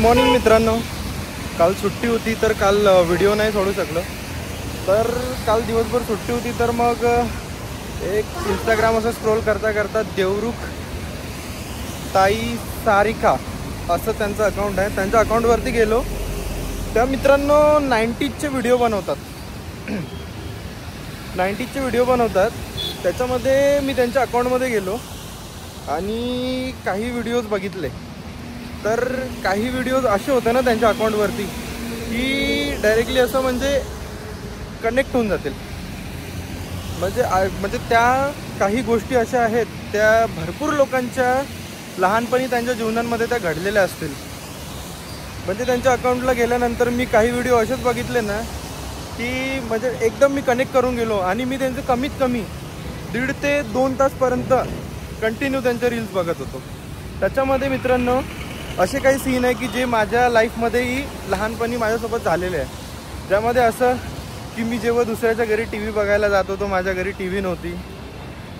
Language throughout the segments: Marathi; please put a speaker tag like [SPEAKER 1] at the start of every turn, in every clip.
[SPEAKER 1] मॉर्निंग मित्रांनो, काल सुट्टी होती तर काल व्हिडिओ नाही सोडू शकलो. तर काल दिवसभर सुट्टी होती तर मग एक इंस्टाग्राम असं स्क्रोल करता करता देवरुख ताई सारिका असं त्यांचं अकाउंट आहे, त्यांच्या अकाउंटवरती गेलो. त्या मित्रांनो 90चे व्हिडिओ बनवतात. 90चे व्हिडिओ बनवतात. त्याच्यामध्ये मी त्यांच्या अकाउंटमध्ये गेलो आणि काही व्हिडिओज बघितले. तर काही व्हिडिओज असे होते ना त्यांच्या अकाउंटवरती की डायरेक्टली असं म्हणजे कनेक्ट होऊन जातील. म्हणजे त्या काही गोष्टी अशा आहेत त्या भरपूर लोकांच्या लहानपणी त्यांच्या जीवनांमध्ये त्या घडलेल्या असतील. म्हणजे त्यांच्या अकाउंटला गेल्यानंतर मी काही व्हिडिओ असेच बघितले ना की म्हणजे एकदम मी कनेक्ट करून गेलो आणि मी त्यांचे कमीत कमी 1.5 ते 2 तासपर्यंत कंटिन्यू त्यांच्या रील्स बघत होतो. त्याच्यामध्ये मित्रांनो असे काही सीन आहे की जे माझ्या लाईफमध्येही लहानपणी माझ्यासोबत झालेले आहे. ज्यामध्ये असं की मी जेव्हा दुसऱ्याच्या घरी टी व्ही बघायला जात होतो, माझ्या घरी टी व्ही नव्हती,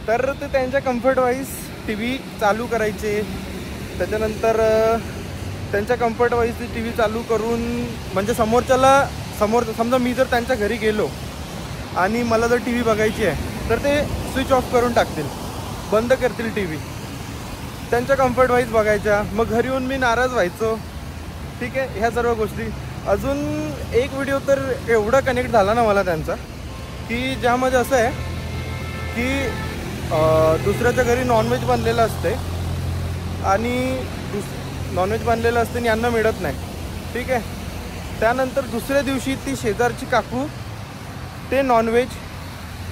[SPEAKER 1] तर ते त्यांच्या कम्फर्ट वाईज टी व्ही चालू करायचे. त्याच्यानंतर त्यांच्या कम्फर्ट वाईज ती टी व्ही चालू करून म्हणजे समोर समजा मी जर त्यांच्या घरी गेलो आणि मला जर टी व्ही बघायची आहे तर ते स्विच ऑफ करून टाकतील, बंद करतील टी व्ही. त्यांच्या कम्फर्ट वाईज बघायच्या. मग घरी येऊन मी नाराज व्हायचो. ठीक आहे, ह्या सर्व गोष्टी. अजून एक व्हिडिओ तर एवढा कनेक्ट झाला ना मला त्यांचा की ज्यामध्ये असं आहे की दुसऱ्याच्या घरी नॉनव्हेज बनलेलं असते आणि नॉनव्हेज बनलेलं असते आणि यांना मिळत नाही. ठीक आहे, त्यानंतर दुसऱ्या दिवशी ती शेजारची काकू ते नॉनव्हेज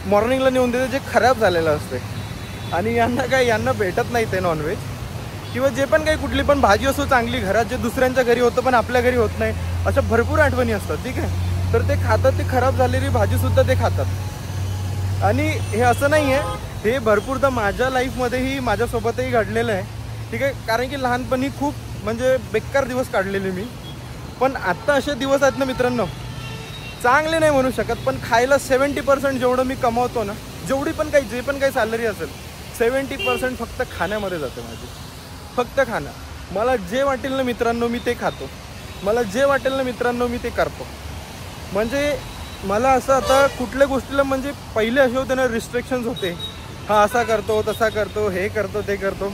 [SPEAKER 1] मॉर्निंगला नेऊन देते जे खराब झालेलं असते आणि यांना भेटत नाही ते नॉनव्हेज किंवा जे पण काही कुठली पण भाजी असो चांगली घरात जे दुसऱ्यांच्या घरी होतं पण आपल्या घरी होत नाही, अशा भरपूर आठवणी असतात. ठीक आहे, तर ते खातात, ती खराब झालेली भाजीसुद्धा ते खातात. आणि हे असं नाही आहे, हे भरपूरदा माझ्या लाईफमध्येही माझ्यासोबतही घडलेलं आहे. ठीक आहे, कारण की लहानपणी खूप म्हणजे बेकार दिवस काढलेले मी. पण आत्ता असे दिवस आहेत ना मित्रांनो, चांगले नाही म्हणू शकत, पण खायला 70% जेवढं मी कमावतो ना, जे पण काही सॅलरी असेल 70% फक्त खाण्यामध्ये जाते माझी. फक्त खाणं. मला जे वाटेल ना मित्रांनो मी ते खातो, मला जे वाटेल ना मित्रांनो मी ते करतो. म्हणजे मला असं आता कुठल्या गोष्टीला म्हणजे पहिले असे होते ना रिस्ट्रिक्शन्स होते, हा असा करतो तसा करतो, हे करतो ते करतो.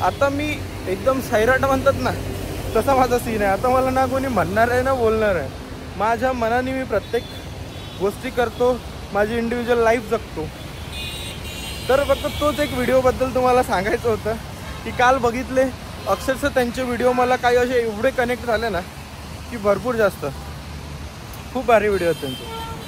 [SPEAKER 1] आता मी एकदम सैराट म्हणतात ना तसा माझा सीन आहे. आता मला ना कोणी म्हणणार आहे ना बोलणार आहे. माझ्या मनाने मी प्रत्येक गोष्टी करतो, माझी इंडिव्हिज्युअल लाईफ जगतो. तर फक्त तोच एक व्हिडिओबद्दल तुम्हाला सांगायचं होतं की काल बघितले अक्षरशः त्यांचे व्हिडिओ मला काही असे एवढे कनेक्ट झाले ना की भरपूर जास्त. खूप भारी व्हिडिओ आहेत त्यांचे.